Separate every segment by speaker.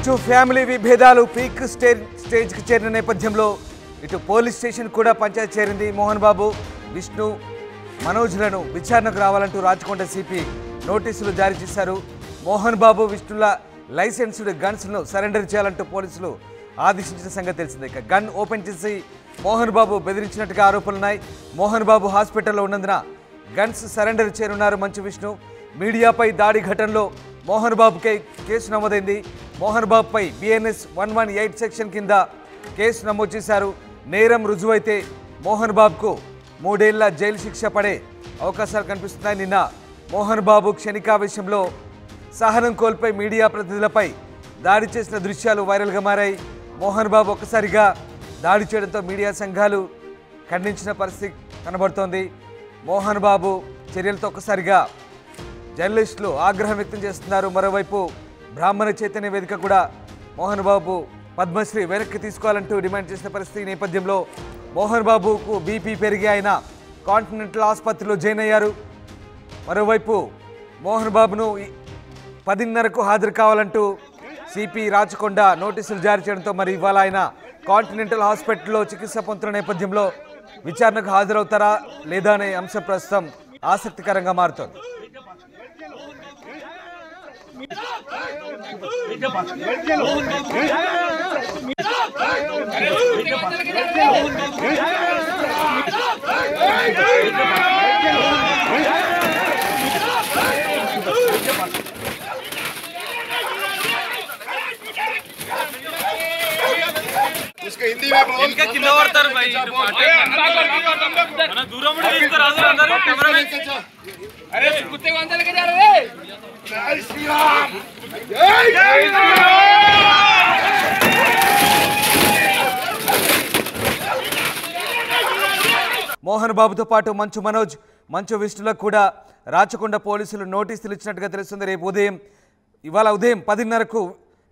Speaker 1: ఇటు ఫ్యామిలీ విభేదాలు పీక్ స్టేజ్కి చేరిన నేపథ్యంలో ఇటు పోలీస్ స్టేషన్ కూడా పంచాయతీ చేరింది. మోహన్ బాబు, విష్ణు, మనోజ్లను విచారణకు రావాలంటూ రాచకొండ సిపి నోటీసులు జారీ చేశారు. మోహన్ బాబు, విష్ణుల లైసెన్స్డ్ గన్స్ను సరెండర్ చేయాలంటూ పోలీసులు ఆదేశించిన సంగతి తెలిసిందే. ఇక గన్ ఓపెన్ చేసి మోహన్ బాబు బెదిరించినట్టుగా ఆరోపణలున్నాయి. మోహన్ బాబు హాస్పిటల్లో ఉన్నందున గన్స్ సరెండర్ చేయనున్నారు మంచు విష్ణు. మీడియాపై దాడి ఘటనలో మోహన్ బాబుపై కేసు నమోదైంది. మోహన్ బాబుపై BNS 118 సెక్షన్ కింద కేసు నమోదు చేశారు. నేరం రుజువైతే మోహన్ బాబుకు 3 ఏళ్ల జైలు శిక్ష పడే అవకాశాలు కనిపిస్తున్నాయి. నిన్న మోహన్ బాబు క్షణికావేశంలో సహనం కోల్పోయి మీడియా ప్రతినిధులపై దాడి చేసిన దృశ్యాలు వైరల్గా మారాయి. మోహన్ బాబు ఒక్కసారిగా దాడి చేయడంతో మీడియా సంఘాలు ఖండించిన పరిస్థితి కనబడుతోంది. మోహన్ బాబు చర్యలతో ఒక్కసారిగా జర్నలిస్టులు ఆగ్రహం వ్యక్తం చేస్తున్నారు. మరోవైపు బ్రాహ్మణ చైతన్య వేదిక కూడా మోహన్ బాబు పద్మశ్రీ వెనక్కి తీసుకోవాలంటూ డిమాండ్ చేసిన పరిస్థితి నేపథ్యంలో మోహన్ బాబుకు BP పెరిగి ఆయన కాంటినెంటల్ ఆసుపత్రిలో జాయిన్ అయ్యారు. మరోవైపు మోహన్ బాబును 10:30కు హాజరు కావాలంటూ సిపి రాచకొండ నోటీసులు జారీ చేయడంతో మరి ఇవాళ ఆయన కాంటినెంటల్ హాస్పిటల్లో చికిత్స పొందుతున్న నేపథ్యంలో విచారణకు హాజరవుతారా లేదా అనే అంశం ప్రస్తుతం ఆసక్తికరంగా మారుతోంది.
Speaker 2: उसके हिंदी में बोल इनका कितना वार्तार भाई ना दूर में इसको राजू अंदर कैमरा में अरे कुत्ते को अंदर लेके जा रहे हैं जय श्री राम जय
Speaker 1: మోహన్ బాబుతో పాటు మంచు మనోజ్, మంచు విష్ణులకు కూడా రాచకొండ పోలీసులు నోటీసులు ఇచ్చినట్టుగా తెలుస్తుంది. రేపు ఇవాళ ఉదయం 10:30కు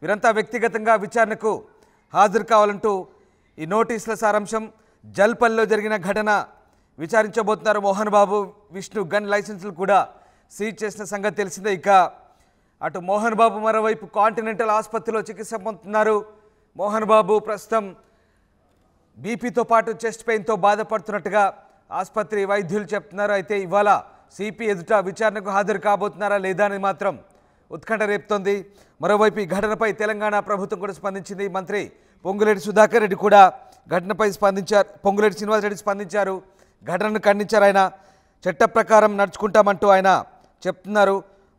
Speaker 1: వీరంతా వ్యక్తిగతంగా విచారణకు హాజరు కావాలంటూ ఈ నోటీసుల సారాంశం. జల్పల్లో జరిగిన ఘటన విచారించబోతున్నారు. మోహన్ బాబు, విష్ణు గన్ లైసెన్సులు కూడా సీజ్ చేసిన సంగతి తెలిసిందే. ఇక అటు మోహన్ బాబు మరోవైపు కాంటినెంటల్ ఆసుపత్రిలో చికిత్స పొందుతున్నారు. మోహన్ బాబు ప్రస్తుతం బీపీతో పాటు చెస్ట్ పెయిన్తో బాధపడుతున్నట్టుగా ఆసుపత్రి వైద్యులు చెప్తున్నారు. అయితే ఇవాళ సిపి ఎదుట విచారణకు హాజరు కాబోతున్నారా లేదా అని మాత్రం ఉత్కంఠ రేపుతోంది. మరోవైపు ఈ ఘటనపై తెలంగాణ ప్రభుత్వం కూడా స్పందించింది. మంత్రి పొంగులేటి సుధాకర్ రెడ్డి కూడా ఘటనపై స్పందించారు. పొంగులేటి శ్రీనివాసరెడ్డి స్పందించారు. ఘటనను ఖండించారు. ఆయన చట్ట ప్రకారం నడుచుకుంటామంటూ ఆయన చెప్తున్నారు.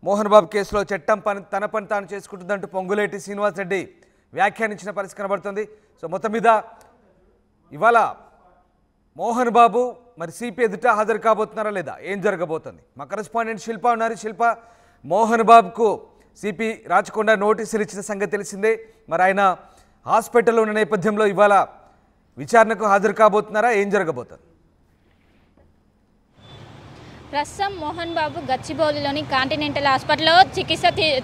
Speaker 1: మోహన్ బాబు కేసులో చట్టం తన పని తాను చేసుకుంటుందంటూ పొంగులేటి శ్రీనివాసరెడ్డి వ్యాఖ్యానించిన పరిస్థితి కనబడుతుంది. సో మొత్తం మీద ఇవాళ మోహన్ బాబు మరి సిపి ఎదుట హాజరు కాబోతున్నారా లేదా, ఏం జరగబోతుంది? మా కరెస్పాండెంట్ శిల్ప ఉన్నారు. శిల్ప, మోహన్ బాబుకు సిపి రాచకొండ నోటీసులు ఇచ్చిన సంగతి తెలిసిందే. మరి ఆయన హాస్పిటల్లో ఉన్న నేపథ్యంలో ఇవాళ విచారణకు హాజరు కాబోతున్నారా, ఏం జరగబోతుంది?
Speaker 3: ప్రస్తుతం మోహన్ బాబు గచ్చిబౌలిలోని కాంటినెంటల్ హాస్పిటల్లో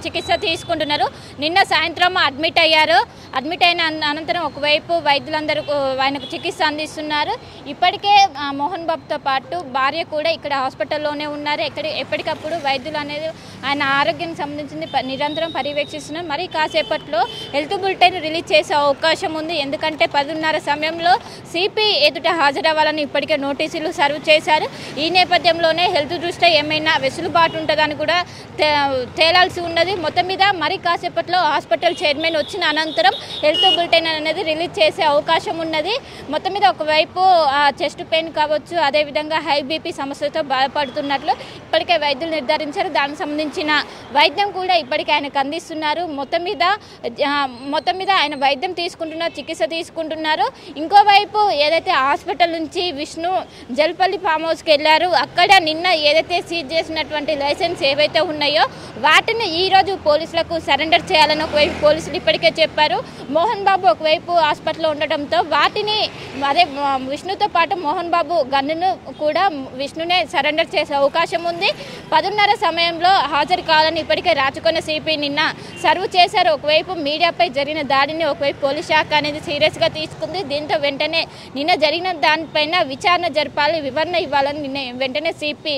Speaker 3: చికిత్స తీసుకుంటున్నారు. నిన్న సాయంత్రం అడ్మిట్ అయ్యారు. అడ్మిట్ అయిన అనంతరం ఒకవైపు వైద్యులందరూ ఆయనకు చికిత్స అందిస్తున్నారు. ఇప్పటికే మోహన్ బాబుతో పాటు భార్య కూడా ఇక్కడ హాస్పిటల్లోనే ఉన్నారు. ఎప్పటికప్పుడు వైద్యులు అనేది ఆయన ఆరోగ్యానికి సంబంధించింది నిరంతరం పర్యవేక్షిస్తున్నారు. మరి కాసేపట్లో హెల్త్ బులెటిన్ రిలీజ్ చేసే అవకాశం ఉంది. ఎందుకంటే 10:30 సమయంలో సిపి ఎదుట హాజరవ్వాలని ఇప్పటికే నోటీసులు సర్వ్ చేశారు. ఈ నేపథ్యంలోనే హెల్త్ దృష్ట్యా ఏమైనా వెసులుబాటు ఉంటుందని కూడా తేలాల్సి ఉన్నది. మొత్తం మీద మరి కాసేపట్లో హాస్పిటల్ చైర్మన్ వచ్చిన అనంతరం హెల్త్ బులెటిన్ అనేది రిలీజ్ చేసే అవకాశం ఉన్నది. మొత్తం మీద ఒకవైపు చెస్ట్ పెయిన్ కావచ్చు, అదేవిధంగా హై బీపీ సమస్యలతో బాధపడుతున్నట్లు ఇప్పటికే వైద్యులు నిర్ధారించారు. దానికి సంబంధించిన వైద్యం కూడా ఇప్పటికే ఆయనకు అందిస్తున్నారు. మొత్తం మీద ఆయన వైద్యం తీసుకుంటున్నారు, చికిత్స తీసుకుంటున్నారు. ఇంకోవైపు ఏదైతే హాస్పిటల్ నుంచి విష్ణు జల్పల్లి ఫామ్ హౌస్కి వెళ్ళారు, అక్కడ నిన్న ఏదైతే సీజ్ చేసినటువంటి లైసెన్స్ ఏవైతే ఉన్నాయో వాటిని ఈరోజు పోలీసులకు సరెండర్ చేయాలని ఒకవైపు పోలీసులు ఇప్పటికే చెప్పారు. మోహన్ బాబు ఒకవైపు హాస్పిటల్లో ఉండటంతో వాటిని అదే విష్ణుతో పాటు మోహన్ బాబు గన్నును కూడా విష్ణునే సరెండర్ చేసే అవకాశం ఉంది. 10:30 సమయంలో హాజరు కావాలని ఇప్పటికే రాచకొండ సిపి నిన్న సర్వ్ చేశారు. ఒకవైపు మీడియాపై జరిగిన దాడిని ఒకవైపు పోలీస్ శాఖ అనేది సీరియస్గా తీసుకుంది. దీంతో వెంటనే నిన్న జరిగిన దానిపైన విచారణ జరపాలి, వివరణ ఇవ్వాలని నిన్న వెంటనే సిపి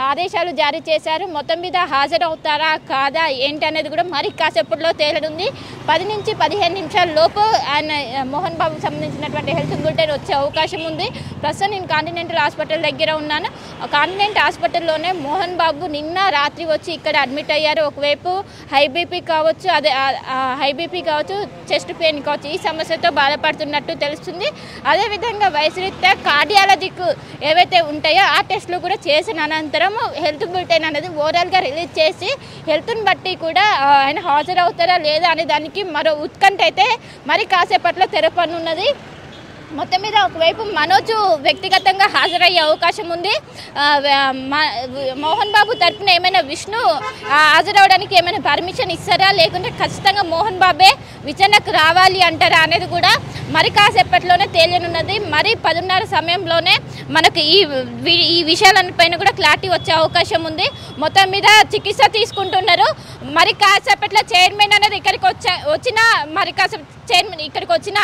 Speaker 3: ఆదేశాలు జారీ చేశారు. మొత్తం మీద హాజరవుతారా కాదా ఏంటి అనేది కూడా మరి కాసేపట్లో తేలనుంది. 10 నుంచి 15 నిమిషాల లోపు ఆయన మోహన్ బాబుకు సంబంధించినటువంటి హెల్త్ బులెటిన్ వచ్చే అవకాశం ఉంది. ప్రస్తుతం నేను కాంటినెంటల్ హాస్పిటల్ దగ్గర ఉన్నాను. కాంటినెంటల్ హాస్పిటల్లోనే మోహన్ బాబు నిన్న రాత్రి వచ్చి ఇక్కడ అడ్మిట్ అయ్యారు. ఒకవైపు హై బీపీ కావచ్చు, చెస్ట్ పెయిన్ కావచ్చు, ఈ సమస్యతో బాధపడుతున్నట్టు తెలుస్తుంది. అదేవిధంగా వయసు రీత్యా కార్డియాలజిక్ ఏవైతే ఉంటాయో ఆ టెస్టులు కూడా చేసిన అనంతరం హెల్త్ బులెటిన్ అనేది ఓవరాల్గా రిలీజ్ చేసి హెల్త్ని బట్టి కూడా ఆయన హాజరవుతారా లేదా అనే దానికి మరో ఉత్కంఠ అయితే మరి కాసేపట్లో తెరపనున్నది. మొత్తం మీద ఒకవైపు మనోజ్ వ్యక్తిగతంగా హాజరయ్యే అవకాశం ఉంది. మోహన్ బాబు తరఫున ఏమైనా విష్ణు హాజరవడానికి ఏమైనా పర్మిషన్ ఇస్తారా, లేకుంటే ఖచ్చితంగా మోహన్ బాబే విచారణకు రావాలి అంటారా అనేది కూడా మరి కాసేపట్లోనే తేలియనున్నది. మరి 10:30 సమయంలోనే మనకు ఈ విషయాలపైన కూడా క్లారిటీ వచ్చే అవకాశం ఉంది. మొత్తం మీద చికిత్స తీసుకుంటున్నారు. మరి కాసేపట్లో చైర్మన్ అనేది ఇక్కడికి వచ్చిన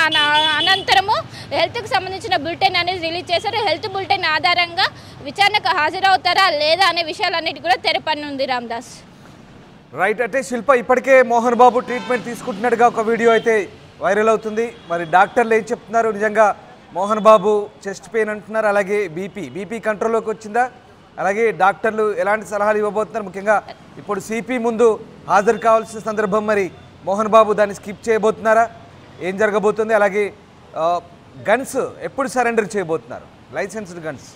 Speaker 3: అనంతరము హెల్త్కి సంబంధించిన బులెటిన్ అనేది రిలీజ్ చేశారు. హెల్త్ బులెటిన్ ఆధారంగా విచారణకు హాజరవుతారా లేదా అనే విషయాలన్నిటి కూడా తెరపనుంది. రామ్దాస్
Speaker 1: రైట్. అంటే శిల్ప, ఇప్పటికే మోహన్ బాబు ట్రీట్మెంట్ తీసుకుంటున్నట్టుగా ఒక వీడియో అయితే వైరల్ అవుతుంది. మరి డాక్టర్లు ఏం చెప్తున్నారు? నిజంగా మోహన్ బాబు చెస్ట్ పెయిన్ అంటున్నారు, అలాగే బీపీ కంట్రోల్లోకి వచ్చిందా? అలాగే డాక్టర్లు ఎలాంటి సలహాలు ఇవ్వబోతున్నారు? ముఖ్యంగా ఇప్పుడు సిపి ముందు హాజరు కావాల్సిన సందర్భం, మరి మోహన్ బాబు దాన్ని స్కిప్ చేయబోతున్నారా? ఏం జరగబోతుంది? అలాగే గన్స్ ఎప్పుడు సరెండర్ చేయబోతున్నారు, లైసెన్స్డ్ గన్స్?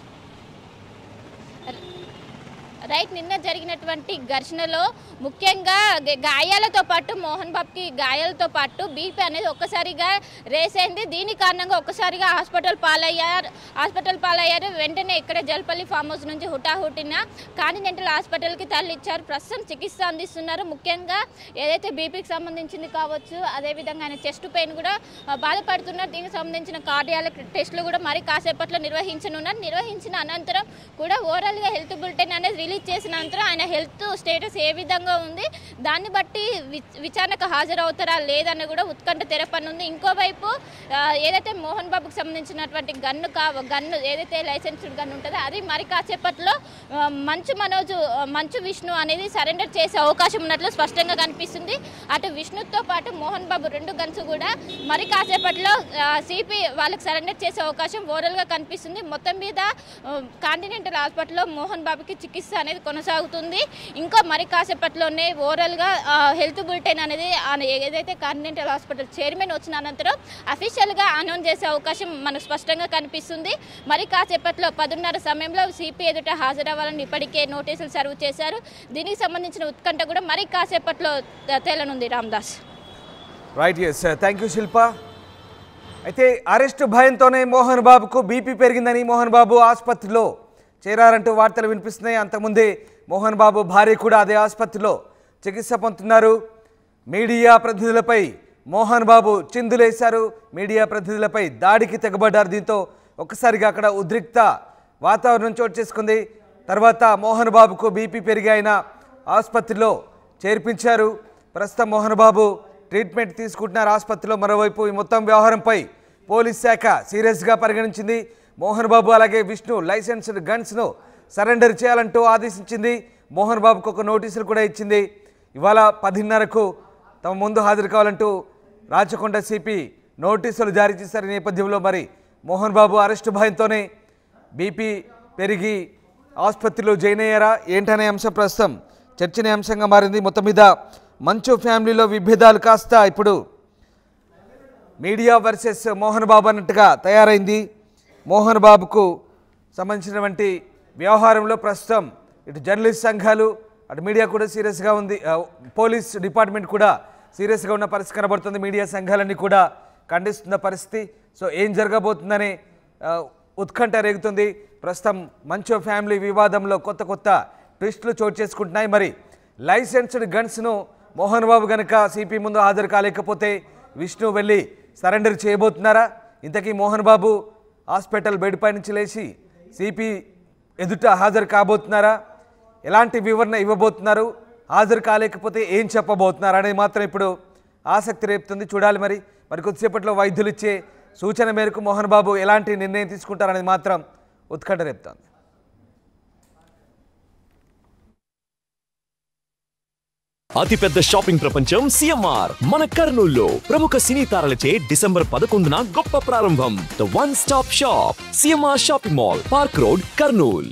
Speaker 3: రైట్, నిన్న జరిగినటువంటి ఘర్షణలో ముఖ్యంగా గాయాలతో పాటు మోహన్ బాబుకి గాయాలతో పాటు బీపీ అనేది ఒక్కసారిగా రేస్ అయింది. దీని కారణంగా ఒక్కసారిగా హాస్పిటల్ పాలయ్యారు. వెంటనే ఇక్కడ జల్పల్లి ఫామ్ హౌస్ నుంచి హుటాహుటిన కాంటినెంటల్ హాస్పిటల్కి తరలిచ్చారు. ప్రస్తుతం చికిత్స అందిస్తున్నారు. ముఖ్యంగా ఏదైతే బీపీకి సంబంధించింది కావచ్చు, అదేవిధంగా ఆయన చెస్ట్ పెయిన్ కూడా బాధపడుతున్నారు. దీనికి సంబంధించిన కార్డియాలజిక్ టెస్టులు కూడా మరి కాసేపట్లో నిర్వహించిన అనంతరం కూడా ఓవరాల్గా హెల్త్ బులెటిన్ అనేది రిలీజ్ చేసిన అనంతరం ఆయన హెల్త్ స్టేటస్ ఏ విధంగా ఉంది, దాన్ని బట్టి విచారణకు హాజరవుతారా లేదని కూడా ఉత్కంఠ తెరపనుంది. ఇంకోవైపు ఏదైతే మోహన్ బాబుకి సంబంధించినటువంటి గన్ను ఏదైతే లైసెన్స్డ్ గన్ ఉంటుందో అది మరి కాసేపట్లో మంచు విష్ణు అనేది సరెండర్ చేసే అవకాశం ఉన్నట్లు స్పష్టంగా కనిపిస్తుంది. అటు విష్ణుతో పాటు మోహన్ బాబు 2 గన్స్ కూడా మరి కాసేపట్లో సిపి వాళ్ళకి సరెండర్ చేసే అవకాశం ఓవరాల్గా కనిపిస్తుంది. మొత్తం మీద కాంటినెంటల్ హాస్పిటల్లో మోహన్ బాబుకి చికిత్స అనేది కొనసాగుతుంది. ఇంకా మరి కాసేపట్లోనే ఓవరాల్గా హెల్త్ బులెటిన్ అనేది ఏదైతే కాంటినెంటల్ హాస్పిటల్ చైర్మన్ వచ్చిన అనంతరం అఫీషియల్గా అనౌన్స్ చేసే అవకాశం మనకు స్పష్టంగా కనిపిస్తుంది. మరి కాసేపట్లో 10:30 సమయంలో సిపి ఎదుట హాజరవ్వాలని ఇప్పటికే నోటీసులు సర్వ్ చేశారు. దీనికి సంబంధించిన ఉత్కంఠ కూడా మరి కాసేపట్లో తేలనుంది. Ramdas
Speaker 1: right, yes, thank you Shilpa. అయితే అరెస్ట్ భయంతోనే మోహన్ బాబుకు బీపీ పెరిగిందని మోహన్ బాబు ఆసుపత్రిలో చేరారంటూ వార్తలు వినిపిస్తున్నాయి. అంతకుముందే మోహన్ బాబు భార్య కూడా అదే ఆసుపత్రిలో చికిత్స పొందుతున్నారు. మీడియా ప్రతినిధులపై మోహన్ బాబు చిందులేశారు. మీడియా ప్రతినిధులపై దాడికి తెగబడ్డారు. దీంతో ఒక్కసారిగా అక్కడ ఉద్రిక్త వాతావరణం చోటు చేసుకుంది. తర్వాత మోహన్ బాబుకు బీపీ పెరిగి ఆయన ఆసుపత్రిలో చేర్పించారు. ప్రస్తుతం మోహన్ బాబు ట్రీట్మెంట్ తీసుకుంటున్నారు ఆసుపత్రిలో. మరోవైపు ఈ మొత్తం వ్యవహారంపై పోలీస్ శాఖ సీరియస్గా పరిగణించింది. మోహన్ బాబు అలాగే విష్ణు లైసెన్స్డ్ గన్స్ను సరెండర్ చేయాలంటూ ఆదేశించింది. మోహన్ బాబుకు ఒక నోటీసులు కూడా ఇచ్చింది. ఇవాళ 10:30కు తమ ముందు హాజరు కావాలంటూ రాచకొండ సిపి నోటీసులు జారీ చేశారు. ఈ నేపథ్యంలో మరి మోహన్ బాబు అరెస్టు భయంతోనే బీపీ పెరిగి ఆసుపత్రిలో జాయిన్ అయ్యారా ఏంటనే అంశం ప్రస్తుతం చర్చనీయాంశంగా మారింది. మొత్తం మీద మంచు ఫ్యామిలీలో విభేదాలు కాస్త ఇప్పుడు మీడియా వర్సెస్ మోహన్ బాబు అన్నట్టుగా తయారైంది. మోహన్ బాబుకు సంబంధించినటువంటి వ్యవహారంలో ప్రస్తుతం ఇటు జర్నలిస్ట్ సంఘాలు, అటు మీడియా కూడా సీరియస్గా ఉంది. పోలీస్ డిపార్ట్మెంట్ కూడా సీరియస్గా ఉన్న పరిస్థితి కనబడుతుంది. మీడియా సంఘాలన్నీ కూడా ఖండిస్తున్న పరిస్థితి. సో ఏం జరగబోతుందనే ఉత్కంఠ రేగుతుంది. ప్రస్తుతం మంచు ఫ్యామిలీ వివాదంలో కొత్త ట్విస్టులు చోటు చేసుకుంటున్నాయి. మరి లైసెన్స్డ్ గన్స్ను మోహన్ బాబు కనుక సిపి ముందు హాజరు కాలేకపోతే విష్ణు వెళ్ళి సరెండర్ చేయబోతున్నారా? ఇంతకీ మోహన్ బాబు హాస్పిటల్ బెడ్ పై నుంచి లేచి సిపి ఎదుట హాజరు కాబోతున్నారా? ఎలాంటి వివరణ ఇవ్వబోతున్నారు? హాజరు కాలేకపోతే ఏం చెప్పబోతున్నారు అనేది మాత్రం ఇప్పుడు ఆసక్తి రేపుతుంది. చూడాలి. మరి కొద్దిసేపట్లో వైద్యులు ఇచ్చే సూచన మేరకు మోహన్ బాబు ఎలాంటి నిర్ణయం తీసుకుంటారనేది మాత్రం ఉత్కంఠ రేపుతోంది.
Speaker 4: అతిపెద్ద షాపింగ్ ప్రపంచం సిఎంఆర్ మన కర్నూల్లో ప్రముఖ సినీ తారలచే డిసెంబర్ 11న గొప్ప ప్రారంభం. The one stop shop CMR shopping mall, park road, Kurnool.